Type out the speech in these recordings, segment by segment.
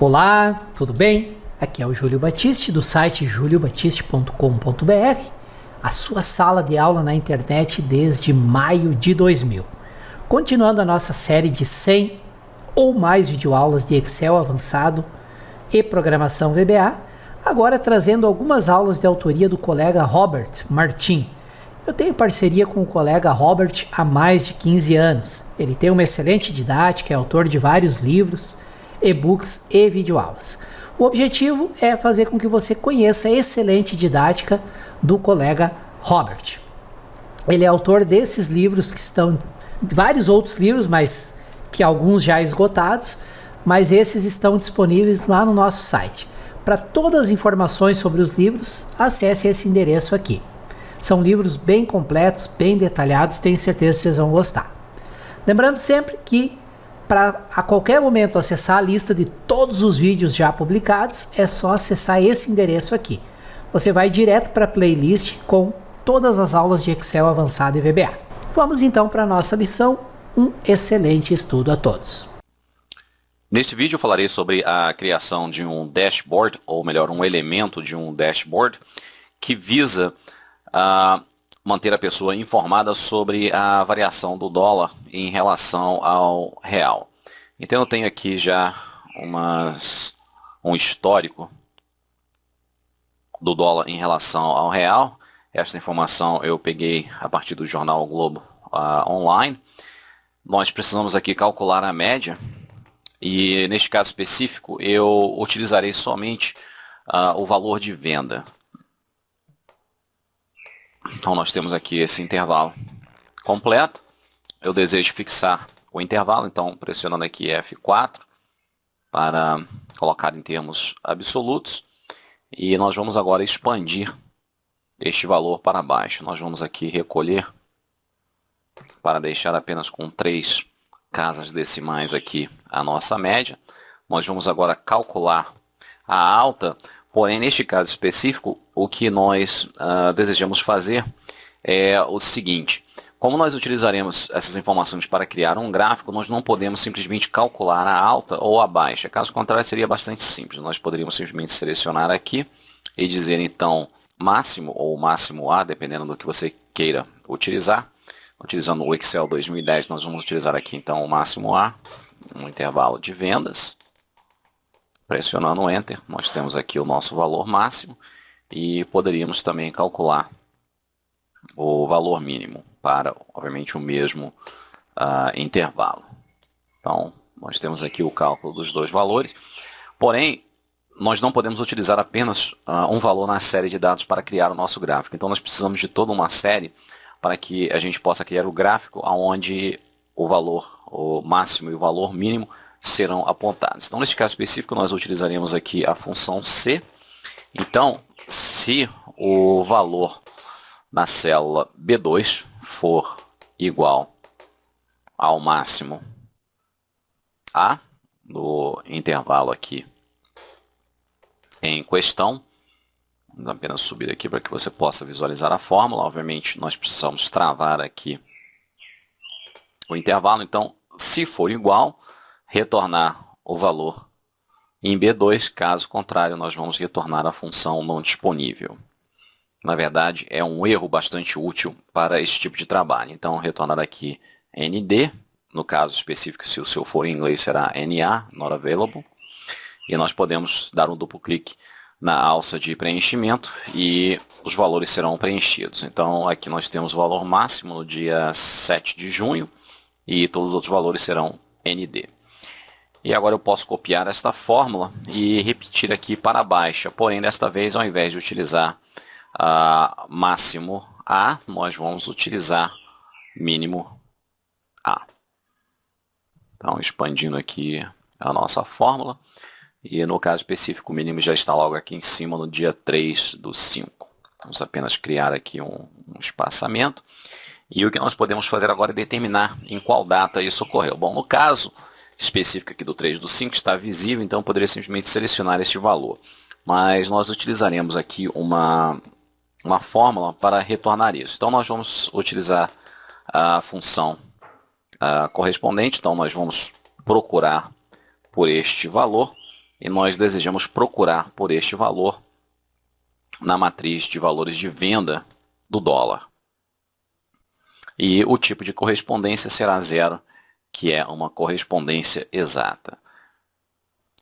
Olá, tudo bem? Aqui é o Júlio Batiste do site juliobatiste.com.br, a sua sala de aula na internet desde maio de 2000. Continuando a nossa série de 100 ou mais videoaulas de Excel avançado e programação VBA, agora trazendo algumas aulas de autoria do colega Robert Martin. Eu tenho parceria com o colega Robert há mais de 15 anos. Ele tem uma excelente didática, é autor de vários livros, e-books e videoaulas. O objetivo é fazer com que você conheça a excelente didática do colega Robert. Ele é autor desses livros que estão, vários outros livros, mas que alguns já esgotados, mas esses estão disponíveis lá no nosso site. Para todas as informações sobre os livros, acesse esse endereço aqui. São livros bem completos, bem detalhados, tenho certeza que vocês vão gostar. Lembrando sempre que para a qualquer momento acessar a lista de todos os vídeos já publicados, é só acessar esse endereço aqui. Você vai direto para a playlist com todas as aulas de Excel avançado e VBA. Vamos então para a nossa lição. Um excelente estudo a todos. Neste vídeo eu falarei sobre a criação de um dashboard, ou melhor, um elemento de um dashboard, que visa manter a pessoa informada sobre a variação do dólar em relação ao real. Então eu tenho aqui já um histórico do dólar em relação ao real. Esta informação eu peguei a partir do jornal o Globo online. Nós precisamos aqui calcular a média e neste caso específico eu utilizarei somente o valor de venda. Então nós temos aqui esse intervalo completo. Eu desejo fixar o intervalo, então pressionando aqui F4 para colocar em termos absolutos. E nós vamos agora expandir este valor para baixo. Nós vamos aqui recolher para deixar apenas com 3 casas decimais aqui a nossa média. Nós vamos agora calcular a alta. Porém, neste caso específico, o que nós desejamos fazer é o seguinte. Como nós utilizaremos essas informações para criar um gráfico, nós não podemos simplesmente calcular a alta ou a baixa. Caso contrário, seria bastante simples. Nós poderíamos simplesmente selecionar aqui e dizer, então, máximo ou máximo A, dependendo do que você queira utilizar. Utilizando o Excel 2010, nós vamos utilizar aqui, então, o máximo A, um intervalo de vendas. Pressionando o Enter, nós temos aqui o nosso valor máximo e poderíamos também calcular o valor mínimo para, obviamente, o mesmo intervalo. Então, nós temos aqui o cálculo dos dois valores. Porém, nós não podemos utilizar apenas um valor na série de dados para criar o nosso gráfico. Então, nós precisamos de toda uma série para que a gente possa criar o gráfico onde o valor o máximo e o valor mínimo serão apontados. Então, neste caso específico, nós utilizaremos aqui a função C. Então, se o valor na célula B2 for igual ao máximo A, do intervalo aqui em questão, vamos apenas subir aqui para que você possa visualizar a fórmula. Obviamente, nós precisamos travar aqui o intervalo. Então, se for igual, retornar o valor em B2, caso contrário, nós vamos retornar a função não disponível. Na verdade, é um erro bastante útil para esse tipo de trabalho. Então, retornar aqui ND, no caso específico, se o seu for em inglês, será NA, not available. E nós podemos dar um duplo clique na alça de preenchimento e os valores serão preenchidos. Então, aqui nós temos o valor máximo no dia 7 de junho e todos os outros valores serão ND. E agora eu posso copiar esta fórmula e repetir aqui para a baixa. Porém, desta vez, ao invés de utilizar máximo A, nós vamos utilizar mínimo A. Então, expandindo aqui a nossa fórmula. E no caso específico, o mínimo já está logo aqui em cima no dia 3/5. Vamos apenas criar aqui um espaçamento. E o que nós podemos fazer agora é determinar em qual data isso ocorreu. Bom, no caso específico aqui do 3/5 está visível, então eu poderia simplesmente selecionar este valor. Mas nós utilizaremos aqui uma fórmula para retornar isso. Então nós vamos utilizar a função correspondente. Então nós vamos procurar por este valor e nós desejamos procurar por este valor na matriz de valores de venda do dólar. E o tipo de correspondência será 0, que é uma correspondência exata.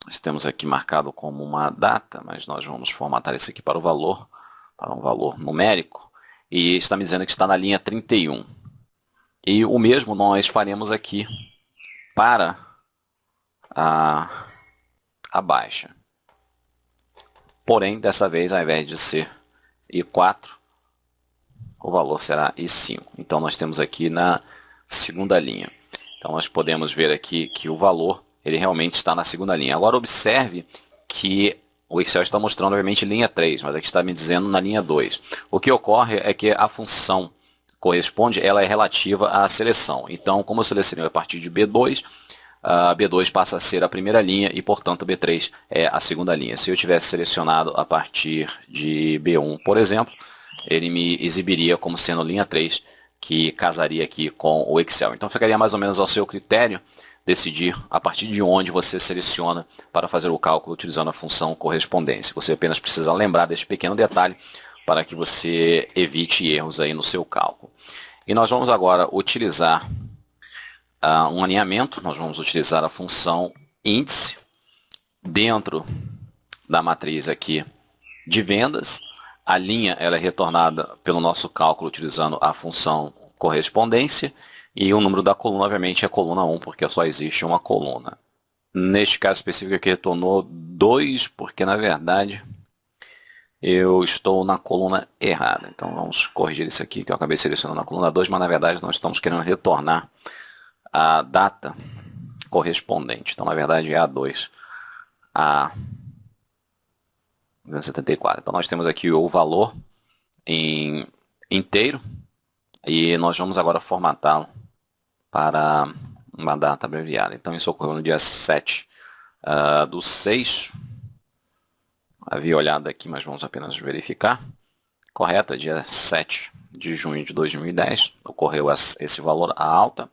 Nós temos aqui marcado como uma data, mas nós vamos formatar isso aqui para um valor numérico, e está me dizendo que está na linha 31. E o mesmo nós faremos aqui para a baixa. Porém, dessa vez, ao invés de ser I4, o valor será I5. Então, nós temos aqui na segunda linha. Então, nós podemos ver aqui que o valor ele realmente está na segunda linha. Agora, observe que o Excel está mostrando, obviamente, linha 3, mas aqui está me dizendo na linha 2. O que ocorre é que a função corresponde, ela é relativa à seleção. Então, como eu selecionei a partir de B2, a B2 passa a ser a primeira linha e, portanto, B3 é a segunda linha. Se eu tivesse selecionado a partir de B1, por exemplo, ele me exibiria como sendo linha 3, que casaria aqui com o Excel. Então, ficaria mais ou menos ao seu critério decidir a partir de onde você seleciona para fazer o cálculo utilizando a função correspondência. Você apenas precisa lembrar deste pequeno detalhe para que você evite erros aí no seu cálculo. E nós vamos agora utilizar um alinhamento. Nós vamos utilizar a função índice dentro da matriz aqui de vendas. A linha ela é retornada pelo nosso cálculo utilizando a função correspondência. E o número da coluna, obviamente, é a coluna 1, porque só existe uma coluna. Neste caso específico aqui, retornou 2, porque, na verdade, eu estou na coluna errada. Então, vamos corrigir isso aqui, que eu acabei selecionando na coluna 2, mas, na verdade, nós estamos querendo retornar a data correspondente. Então, na verdade, é A2, a 274. Então, nós temos aqui o valor em inteiro, e nós vamos agora formatá-lo para uma data abreviada. Então, isso ocorreu no dia 7 do 6. Havia olhado aqui, mas vamos apenas verificar. Correto, dia 7 de junho de 2010. Ocorreu esse valor, a alta.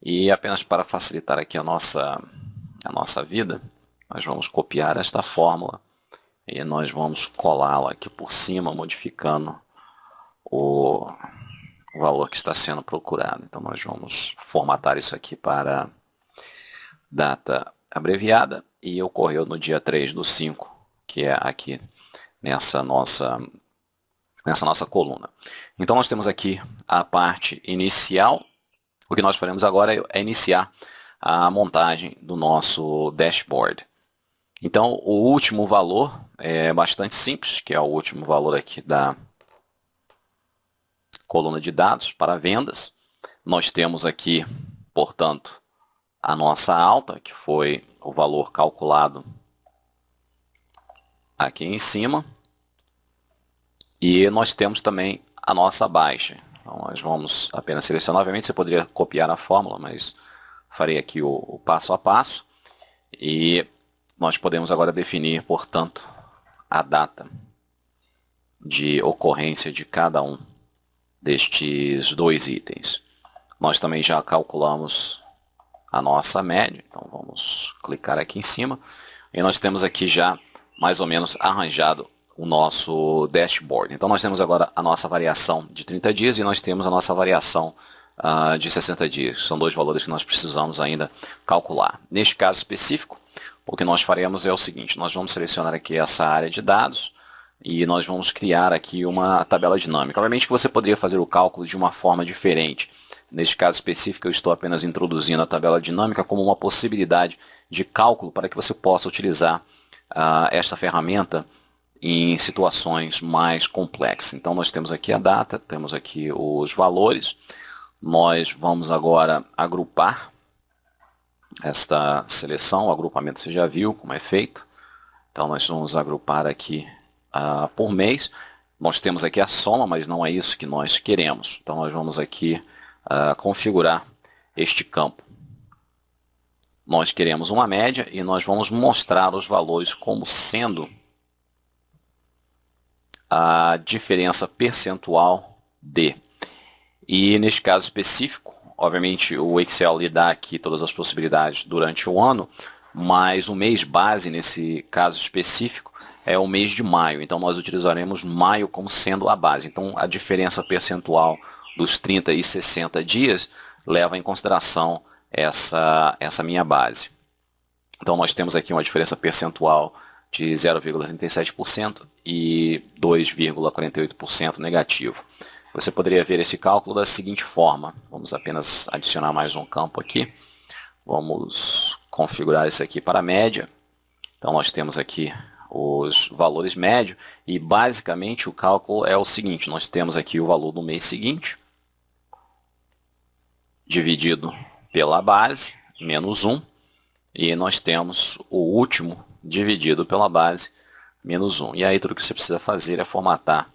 E apenas para facilitar aqui a nossa vida, nós vamos copiar esta fórmula e nós vamos colá-la aqui por cima, modificando o valor que está sendo procurado. Então, nós vamos formatar isso aqui para data abreviada e ocorreu no dia 3 do 5, que é aqui nessa nossa coluna. Então, nós temos aqui a parte inicial. O que nós faremos agora é iniciar a montagem do nosso dashboard. Então, o último valor é bastante simples, que é o último valor aqui da coluna de dados para vendas. Nós temos aqui, portanto, a nossa alta, que foi o valor calculado aqui em cima. E nós temos também a nossa baixa. Então, nós vamos apenas selecionar. Obviamente, você poderia copiar a fórmula, mas farei aqui o passo a passo. E nós podemos agora definir, portanto, a data de ocorrência de cada um destes dois itens. Nós também já calculamos a nossa média, então vamos clicar aqui em cima e nós temos aqui já mais ou menos arranjado o nosso dashboard. Então nós temos agora a nossa variação de 30 dias e nós temos a nossa variação de 60 dias. São dois valores que nós precisamos ainda calcular. Neste caso específico, o que nós faremos é o seguinte: nós vamos selecionar aqui essa área de dados e nós vamos criar aqui uma tabela dinâmica. Obviamente que você poderia fazer o cálculo de uma forma diferente. Neste caso específico, eu estou apenas introduzindo a tabela dinâmica como uma possibilidade de cálculo para que você possa utilizar esta ferramenta em situações mais complexas. Então, nós temos aqui a data, temos aqui os valores. Nós vamos agora agrupar esta seleção. O agrupamento você já viu como é feito. Então, nós vamos agrupar aqui por mês. Nós temos aqui a soma, mas não é isso que nós queremos. Então, nós vamos aqui configurar este campo. Nós queremos uma média e nós vamos mostrar os valores como sendo a diferença percentual de. E neste caso específico, obviamente o Excel lhe dá aqui todas as possibilidades durante o ano, mas o mês base, nesse caso específico, é o mês de maio. Então nós utilizaremos maio como sendo a base. Então a diferença percentual dos 30 e 60 dias leva em consideração essa minha base. Então nós temos aqui uma diferença percentual de 0,37% e 2,48% negativo. Você poderia ver esse cálculo da seguinte forma. Vamos apenas adicionar mais um campo aqui. Vamos configurar isso aqui para a média. Então nós temos aqui os valores médios e basicamente o cálculo é o seguinte. Nós temos aqui o valor do mês seguinte, dividido pela base, menos 1. E nós temos o último dividido pela base, menos 1. E aí tudo que você precisa fazer é formatar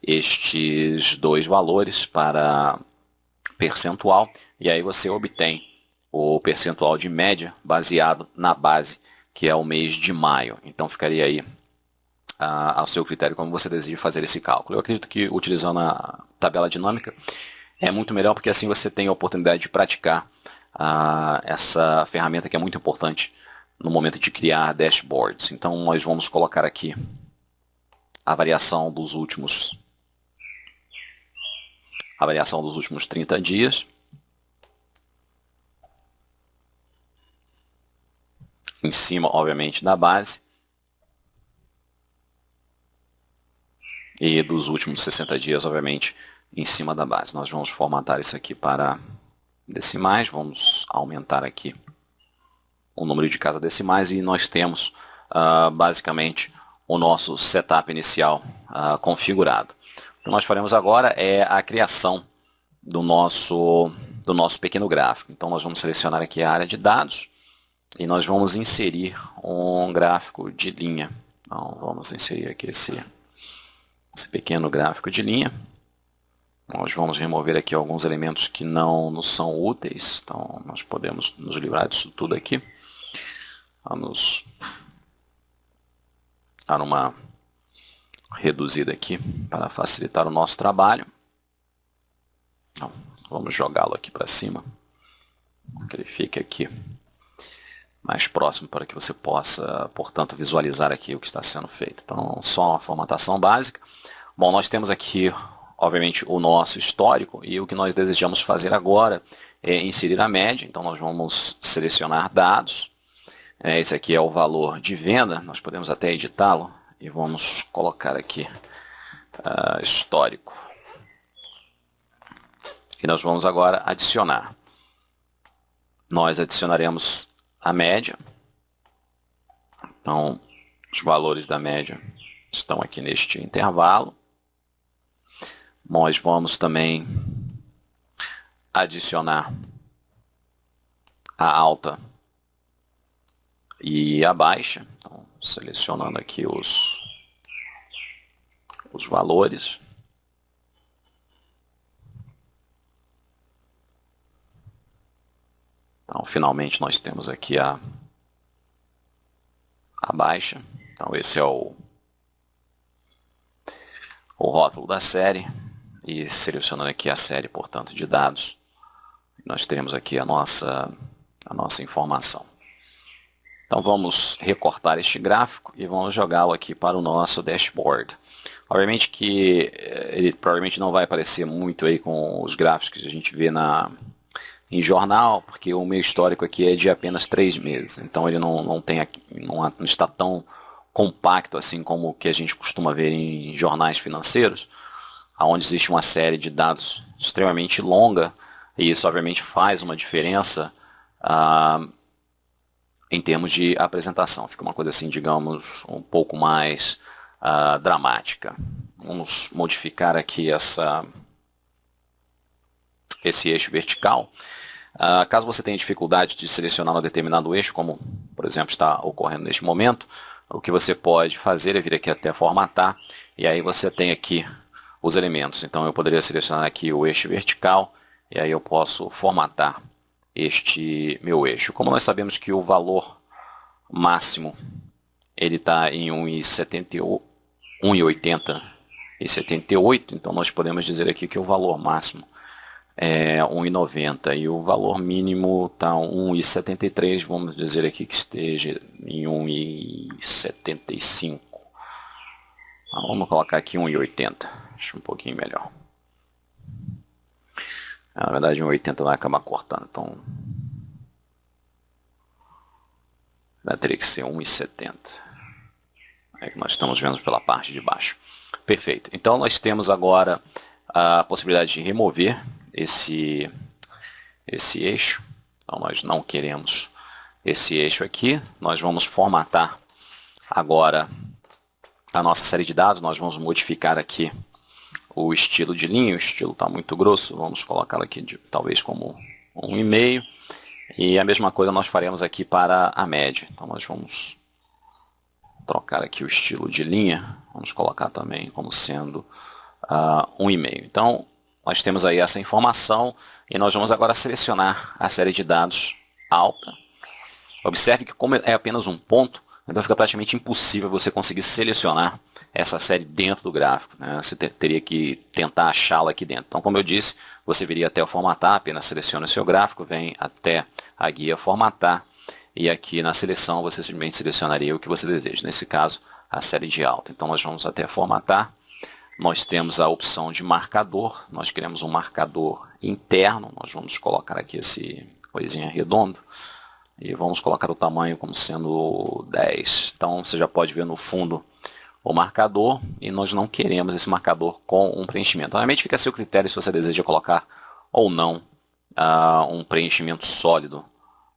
estes dois valores para percentual. E aí você obtém o percentual de média baseado na base, que é o mês de maio. Então ficaria aí ao seu critério como você deseja fazer esse cálculo. Eu acredito que utilizando a tabela dinâmica é muito melhor, porque assim você tem a oportunidade de praticar essa ferramenta que é muito importante no momento de criar dashboards. Então nós vamos colocar aqui a variação dos últimos 30 dias. Em cima, obviamente, da base. E dos últimos 60 dias, obviamente, em cima da base. Nós vamos formatar isso aqui para decimais. Vamos aumentar aqui o número de casas decimais. E nós temos, basicamente, o nosso setup inicial configurado. O que nós faremos agora é a criação do nosso pequeno gráfico. Então, nós vamos selecionar aqui a área de dados. E nós vamos inserir um gráfico de linha. Então, vamos inserir aqui esse pequeno gráfico de linha. Nós vamos remover aqui alguns elementos que não nos são úteis. Então, nós podemos nos livrar disso tudo aqui. Vamos dar uma reduzida aqui para facilitar o nosso trabalho. Então, vamos jogá-lo aqui para cima. Que ele fique aqui mais próximo para que você possa, portanto, visualizar aqui o que está sendo feito. Então, só uma formatação básica. Bom, nós temos aqui, obviamente, o nosso histórico e o que nós desejamos fazer agora é inserir a média. Então, nós vamos selecionar dados. Esse aqui é o valor de venda. Nós podemos até editá-lo e vamos colocar aqui histórico. E nós vamos agora adicionar. Nós adicionaremos a média. Então, os valores da média estão aqui neste intervalo. Nós vamos também adicionar a alta e a baixa. Então, selecionando aqui os valores. Então, finalmente, nós temos aqui a baixa. Então, esse é o rótulo da série. E selecionando aqui a série, portanto, de dados, nós teremos aqui a nossa informação. Então, vamos recortar este gráfico e vamos jogá-lo aqui para o nosso dashboard. Obviamente que ele provavelmente não vai aparecer muito aí com os gráficos que a gente vê em jornal, porque o meu histórico aqui é de apenas 3 meses. Então ele não está tão compacto assim como o que a gente costuma ver em jornais financeiros, onde existe uma série de dados extremamente longa, e isso obviamente faz uma diferença em termos de apresentação. Fica uma coisa assim, digamos, um pouco mais dramática. Vamos modificar aqui esse eixo vertical. Caso você tenha dificuldade de selecionar um determinado eixo, como por exemplo está ocorrendo neste momento, o que você pode fazer é vir aqui até formatar, e aí você tem aqui os elementos. Então eu poderia selecionar aqui o eixo vertical, e aí eu posso formatar este meu eixo. Como nós sabemos que o valor máximo ele está em 1,80 e 78, então nós podemos dizer aqui que o valor máximo é 1,90 e o valor mínimo está 1,73, vamos dizer aqui que esteja em 1,75. Vamos colocar aqui 1,80, acho um pouquinho melhor. Na verdade 1,80 vai acabar cortando, então teria que ser 1,70. É que nós estamos vendo pela parte de baixo. Perfeito. Então nós temos agora a possibilidade de remover esse eixo. Então nós não queremos esse eixo aqui. Nós vamos formatar agora a nossa série de dados. Nós vamos modificar aqui o estilo de linha. O estilo está muito grosso. Vamos colocá-lo aqui talvez como 1,5. E a mesma coisa nós faremos aqui para a média. Então nós vamos trocar aqui o estilo de linha. Vamos colocar também como sendo 1,5. Então nós temos aí essa informação e nós vamos agora selecionar a série de dados alta. Observe que como é apenas um ponto, então fica praticamente impossível você conseguir selecionar essa série dentro do gráfico, né? Você teria que tentar achá-la aqui dentro. Então, como eu disse, você viria até o formatar, apenas seleciona o seu gráfico, vem até a guia formatar e aqui na seleção você simplesmente selecionaria o que você deseja. Nesse caso, a série de alta. Então nós vamos até formatar. Nós temos a opção de marcador. Nós queremos um marcador interno. Nós vamos colocar aqui esse coisinha redondo. E vamos colocar o tamanho como sendo 10. Então você já pode ver no fundo o marcador. E nós não queremos esse marcador com um preenchimento. Obviamente fica a seu critério se você deseja colocar ou não um preenchimento sólido,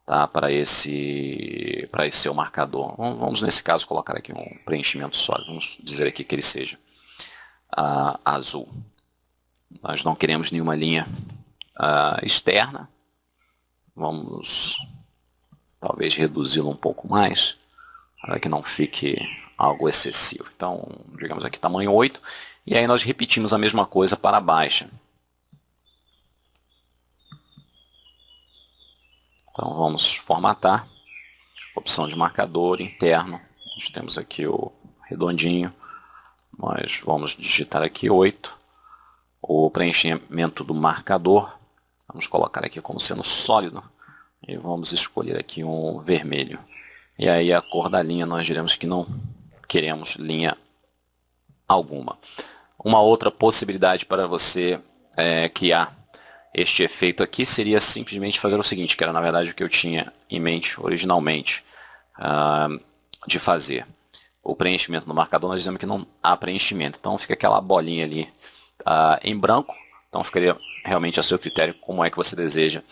tá, para esse seu marcador. Vamos nesse caso colocar aqui um preenchimento sólido. Vamos dizer aqui que ele seja azul. Nós não queremos nenhuma linha externa. Vamos talvez reduzi-lo um pouco mais para que não fique algo excessivo. Então, digamos aqui tamanho 8. E aí nós repetimos a mesma coisa para a baixa. Então vamos formatar, opção de marcador interno, nós temos aqui o redondinho, nós vamos digitar aqui 8, o preenchimento do marcador, vamos colocar aqui como sendo sólido, e vamos escolher aqui um vermelho. E aí a cor da linha nós diremos que não queremos linha alguma. Uma outra possibilidade para você criar este efeito aqui seria simplesmente fazer o seguinte, que era na verdade o que eu tinha em mente originalmente de fazer. O preenchimento no marcador, nós dizemos que não há preenchimento, então fica aquela bolinha ali em branco, então ficaria realmente a seu critério como é que você deseja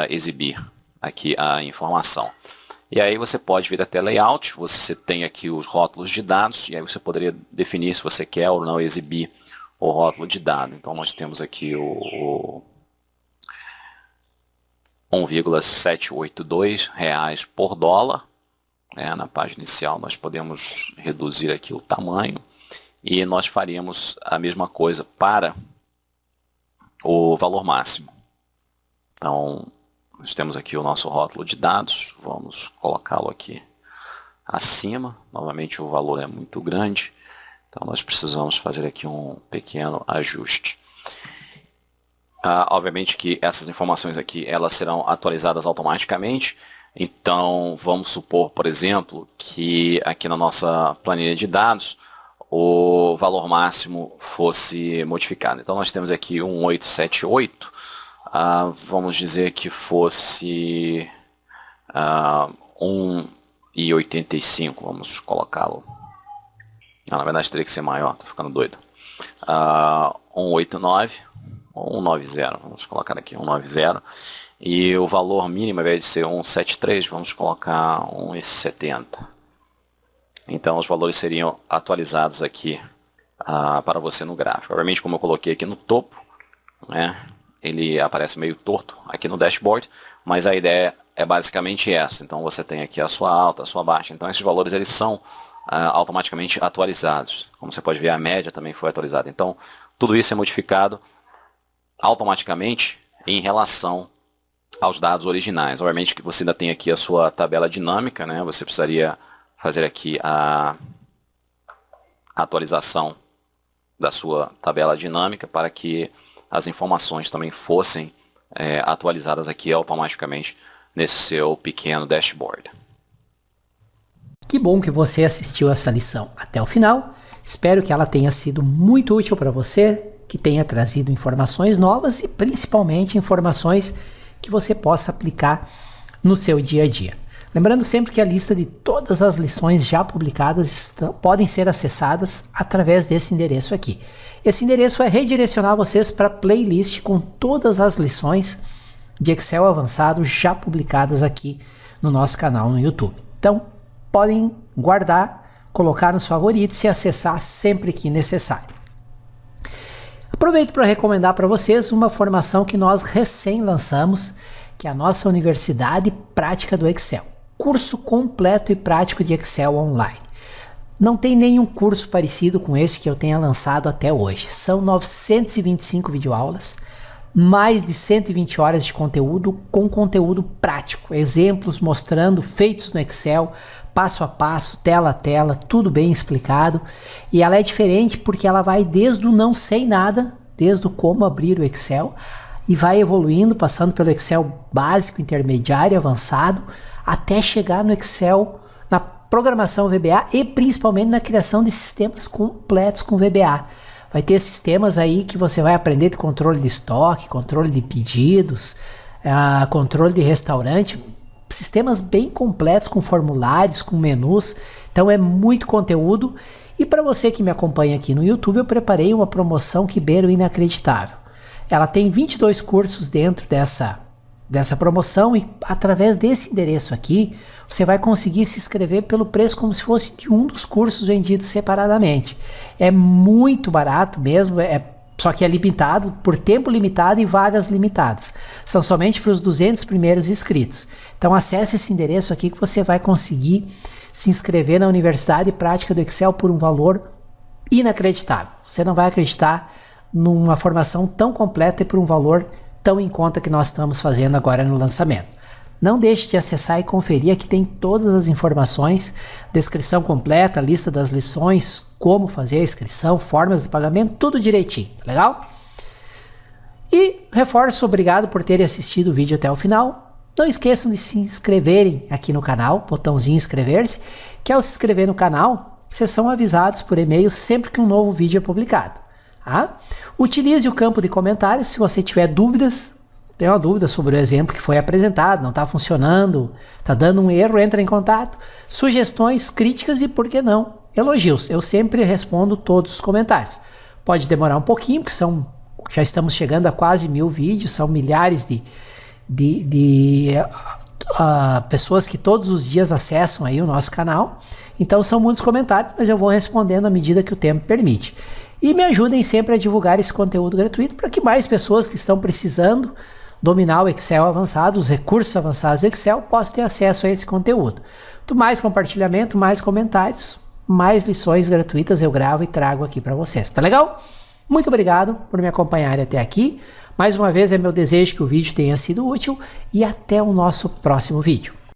exibir aqui a informação. E aí você pode vir até layout, você tem aqui os rótulos de dados, e aí você poderia definir se você quer ou não exibir o rótulo de dado. Então nós temos aqui o 1,782 reais por dólar. Na página inicial nós podemos reduzir aqui o tamanho e nós faríamos a mesma coisa para o valor máximo. Então nós temos aqui o nosso rótulo de dados, vamos colocá-lo aqui acima. Novamente o valor é muito grande, então nós precisamos fazer aqui um pequeno ajuste. Obviamente que essas informações aqui elas serão atualizadas automaticamente. Então vamos supor, por exemplo, que aqui na nossa planilha de dados o valor máximo fosse modificado. Então nós temos aqui 1878, vamos dizer que fosse 1,85, vamos colocá-lo. Na verdade teria que ser maior, estou ficando doido. 189. 190, vamos colocar aqui 190, e o valor mínimo, ao invés de ser 173, vamos colocar 1,70. Então os valores seriam atualizados aqui para você no gráfico. Obviamente, como eu coloquei aqui no topo, né, ele aparece meio torto aqui no dashboard, mas a ideia é basicamente essa. Então você tem aqui a sua alta, a sua baixa, então esses valores eles são automaticamente atualizados. Como você pode ver, a média também foi atualizada. Então tudo isso é modificado automaticamente em relação aos dados originais. Obviamente que você ainda tem aqui a sua tabela dinâmica, né? Você precisaria fazer aqui a atualização da sua tabela dinâmica para que as informações também fossem atualizadas aqui automaticamente nesse seu pequeno dashboard. Que bom que você assistiu essa lição até o final. Espero que ela tenha sido muito útil para você, que tenha trazido informações novas e principalmente informações que você possa aplicar no seu dia a dia. Lembrando sempre que a lista de todas as lições já publicadas podem ser acessadas através desse endereço aqui. Esse endereço vai redirecionar vocês para a playlist com todas as lições de Excel avançado já publicadas aqui no nosso canal no YouTube. Então, podem guardar, colocar nos favoritos e acessar sempre que necessário. Aproveito para recomendar para vocês uma formação que nós recém lançamos, que é a nossa Universidade Prática do Excel. Curso completo e prático de Excel online. Não tem nenhum curso parecido com esse que eu tenha lançado até hoje. São 925 videoaulas, mais de 120 horas de conteúdo com conteúdo prático, exemplos mostrando feitos no Excel, passo a passo, tela a tela, tudo bem explicado. E ela é diferente porque ela vai desde o não sei nada, desde o como abrir o Excel, e vai evoluindo, passando pelo Excel básico, intermediário, avançado, até chegar no Excel, na programação VBA e principalmente na criação de sistemas completos com VBA. Vai ter sistemas aí que você vai aprender de controle de estoque, controle de pedidos, controle de restaurante, sistemas bem completos com formulários, com menus. Então é muito conteúdo. E para você que me acompanha aqui no YouTube, eu preparei uma promoção que beira o inacreditável. Ela tem 22 cursos dentro dessa promoção e através desse endereço aqui, você vai conseguir se inscrever pelo preço como se fosse de um dos cursos vendidos separadamente. É muito barato mesmo, só que é limitado, por tempo limitado e vagas limitadas. São somente para os 200 primeiros inscritos. Então acesse esse endereço aqui que você vai conseguir se inscrever na Universidade Prática do Excel por um valor inacreditável. Você não vai acreditar numa formação tão completa e por um valor tão em conta que nós estamos fazendo agora no lançamento. Não deixe de acessar e conferir, aqui tem todas as informações, descrição completa, lista das lições, como fazer a inscrição, formas de pagamento, tudo direitinho, legal? E reforço, obrigado por terem assistido o vídeo até o final. Não esqueçam de se inscreverem aqui no canal, botãozinho inscrever-se, que ao se inscrever no canal, vocês são avisados por e-mail sempre que um novo vídeo é publicado. Tá? Utilize o campo de comentários se você tiver dúvidas. Tem uma dúvida sobre o exemplo que foi apresentado, não está funcionando, está dando um erro, entra em contato. Sugestões, críticas e, por que não, elogios. Eu sempre respondo todos os comentários. Pode demorar um pouquinho, porque já estamos chegando a quase 1000 vídeos, são milhares de pessoas que todos os dias acessam aí o nosso canal. Então são muitos comentários, mas eu vou respondendo à medida que o tempo permite. E me ajudem sempre a divulgar esse conteúdo gratuito para que mais pessoas que estão precisando dominar o Excel avançado, os recursos avançados do Excel, possam ter acesso a esse conteúdo. Quanto mais compartilhamento, mais comentários, mais lições gratuitas eu gravo e trago aqui para vocês. Tá legal? Muito obrigado por me acompanharem até aqui. Mais uma vez é meu desejo que o vídeo tenha sido útil e até o nosso próximo vídeo.